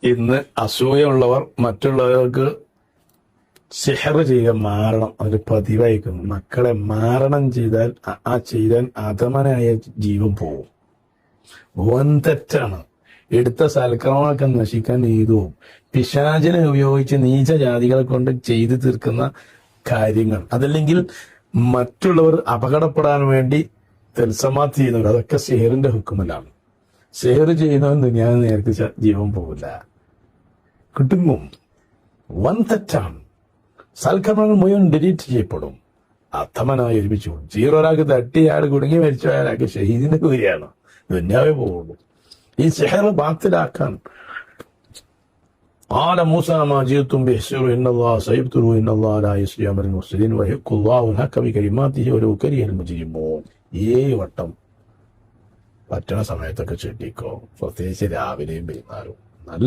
ഇന്ന് അസൂയുള്ളവർ മറ്റുള്ളവർക്ക് സിഹർ ചെയ്യുക മാറണം, അതൊരു പതിവായിക്കുന്നു. മക്കളെ മാരണം ചെയ്താൽ ചെയ്താൽ അധമനായ ജീവൻ പോവും. വൻ തെറ്റാണ്. എടുത്ത സൽക്രമങ്ങളൊക്കെ നശിക്കാൻ നീതുവും പിശാചിനെ ഉപയോഗിച്ച് നീച ജാതികളെ കൊണ്ട് ചെയ്തു തീർക്കുന്ന കാര്യങ്ങൾ, അതല്ലെങ്കിൽ മറ്റുള്ളവർ അപകടപ്പെടാൻ വേണ്ടി തെൽസമാത്ത് ചെയ്യുന്നവർ, അതൊക്കെ സിഹറിന്റെ ഹുക്കുമിലാണ്. സിഹർ ചെയ്യുന്നവൻ ഞാൻ നേരത്തെ ജീവൻ പോവില്ല, കുടുങ്ങും. വൻ തെറ്റാണ്. സൽക്കർമ്മങ്ങൾ മുഴുവൻ ഡിലീറ്റ് ചെയ്യപ്പെടും. അർത്ഥമനായി ഒരുമിച്ചു. ഒരാൾക്ക് തട്ടി അയാൾ കുടുങ്ങി മരിച്ചു, അയാൾക്ക് ഷഹീദിന്റെ കൂലിയാണ്, ദുന്യാവേ പോവുള്ളൂ. ഈ സിഹർ ബാത്തിലാക്കാൻ قال موسى ما جئتم به سحر إن الله سيبطله إن الله لا يسري أمر المفسدين ويحق الله الحق بكلماته ولو كره المجرمون. വട്ടം പറ്റണ സമയത്തൊക്കെ ചെട്ടിക്കോ, പ്രത്യേകിച്ച് രാവിലെയും പെരുന്നാലും. നല്ല